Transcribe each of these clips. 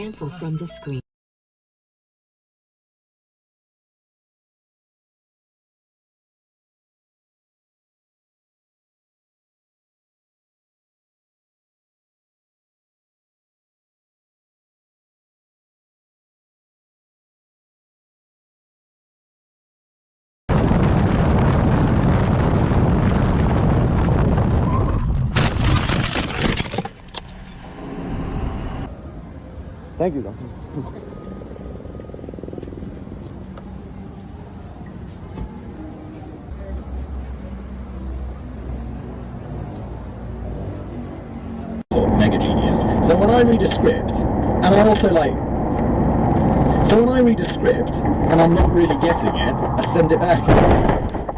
cancel from the screen. Thank you, though. Sort of mega genius. So when I read a script, and I also like, so when I read a script and I'm not really getting it, I send it back.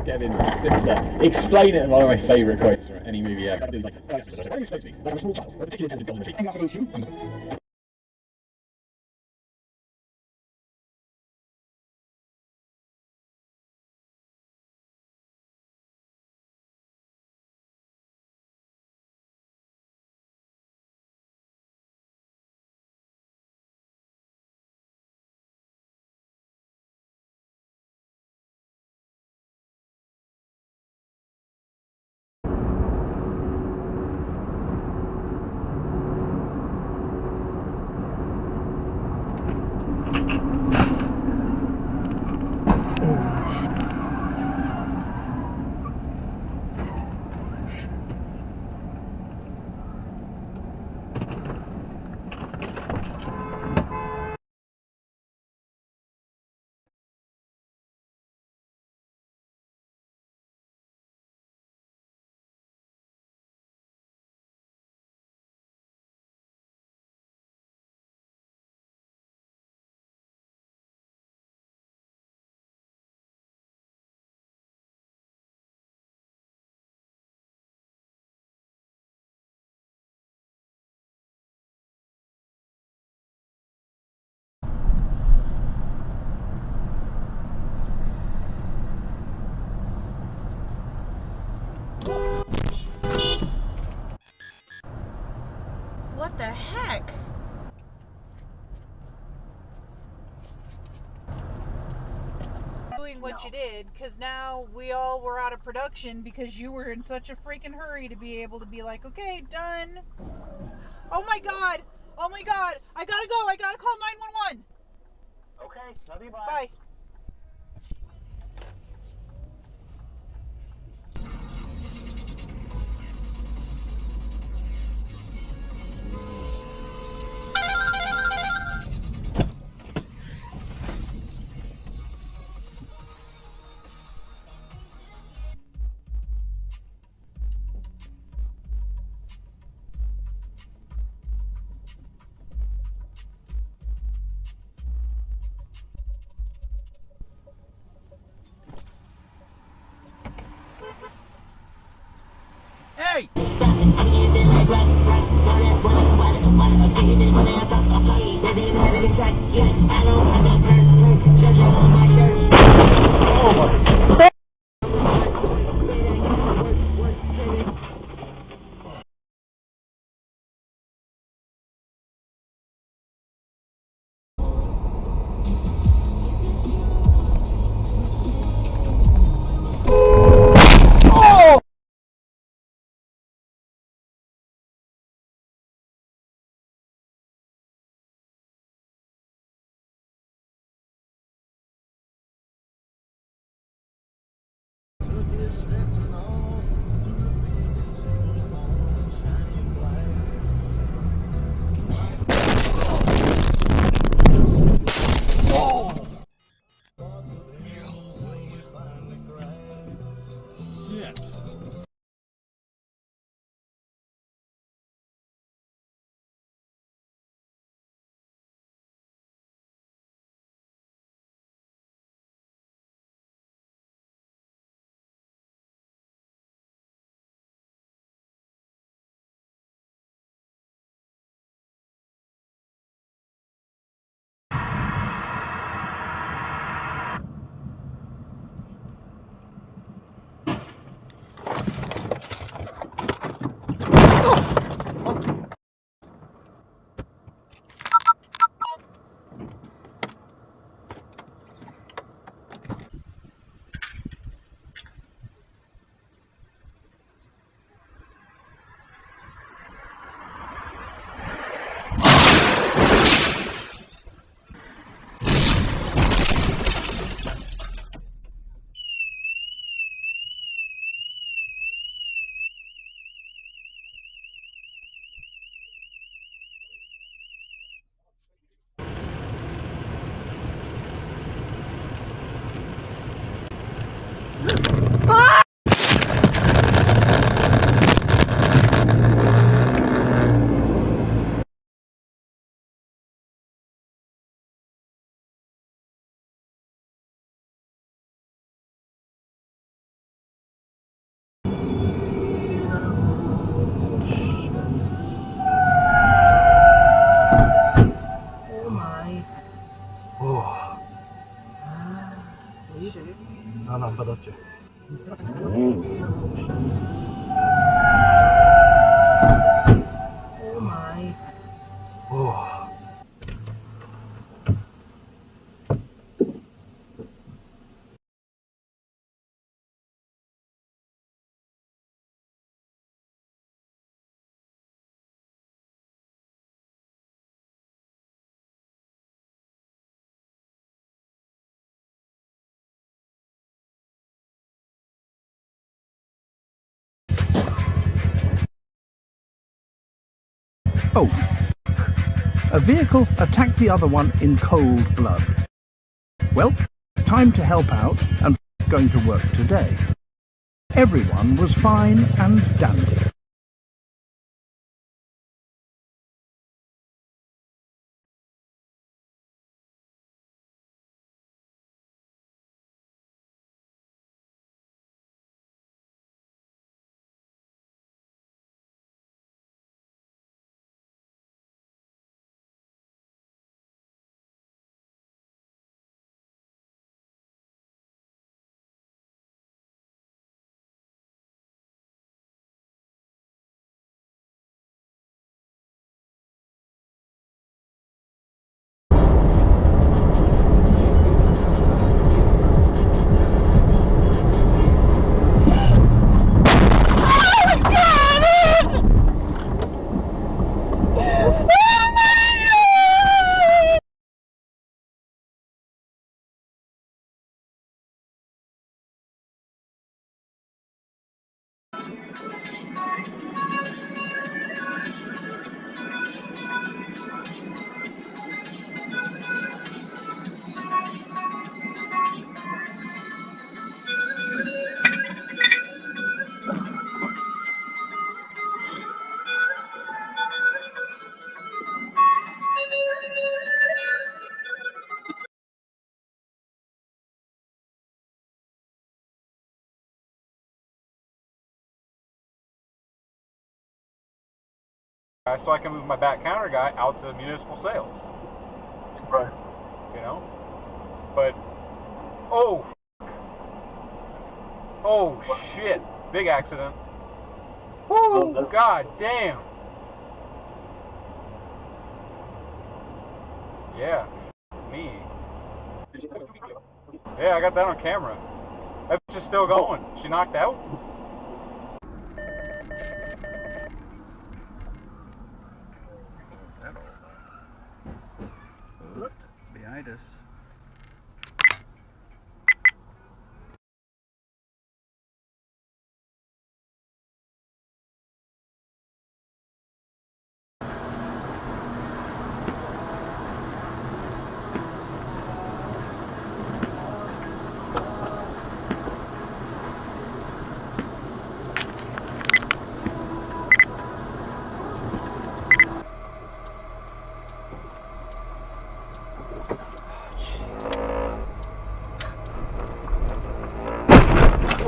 Get in, simpler. Explain it. One of my favourite quotes from any movie ever. What the heck? Doing what you did, because now we all were out of production because you were in such a freaking hurry to be able to be like, okay, done. Oh my god! Oh my god! I gotta go! I gotta call 911! Okay, love you, bye. Bye. Hey! Oh, a vehicle attacked the other one in cold blood. Well, time to help out and going to work today. Everyone was fine and dandy. So I can move my back counter guy out to municipal sales. Right. You know? But, oh, oh shit, big accident. Woo, god damn. Yeah, me. Yeah, I got that on camera. That bitch is still going. She knocked out? Look behind us.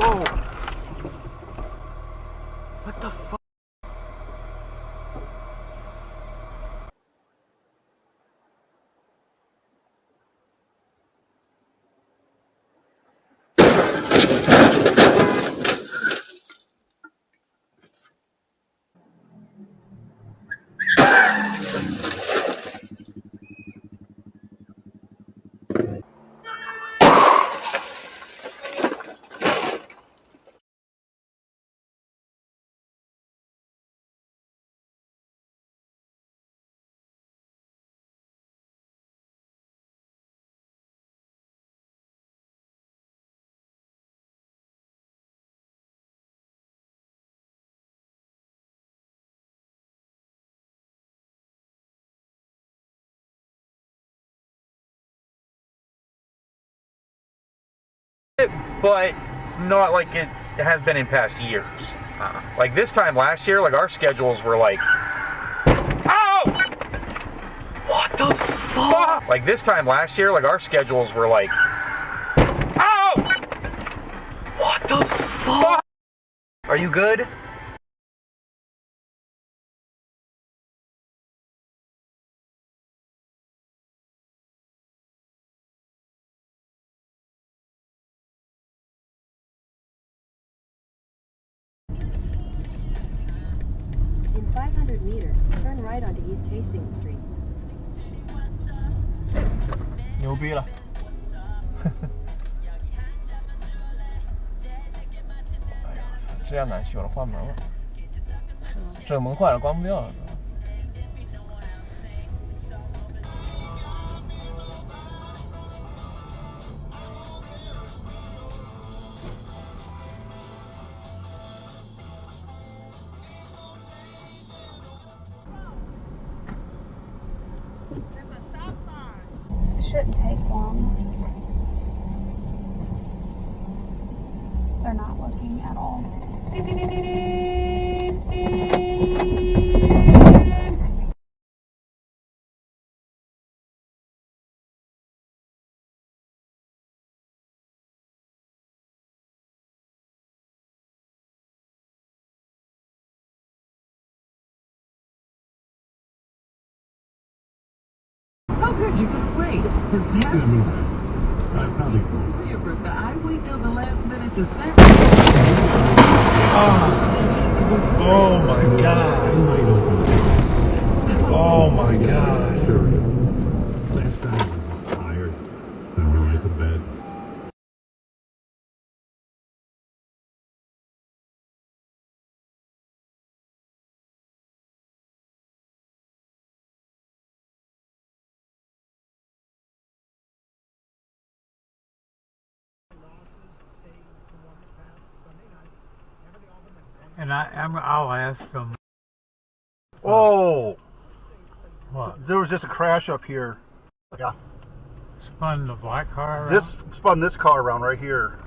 Whoa! What the fuck? But not like it has been in past years. Like this time last year, like our schedules were like, oh! What the fuck? Like this time last year, like our schedules were like, oh! What the fuck? Are you good? In 500 meters, turn right onto East Hastings Street. 牛逼了！哎呀，我操，这样难修了，换门了。这个门坏了，关不掉了。shouldn't take long. They're not looking at all. How could you gonna wait? Excuse me, I probably will. Yeah, but I wait till the last minute to say. Oh my god. Oh my god. Sure. Last night I was tired. I went to bed. And I'll ask them. Oh! What? There was just a crash up here. Yeah. Spun the black car around? This spun this car around right here.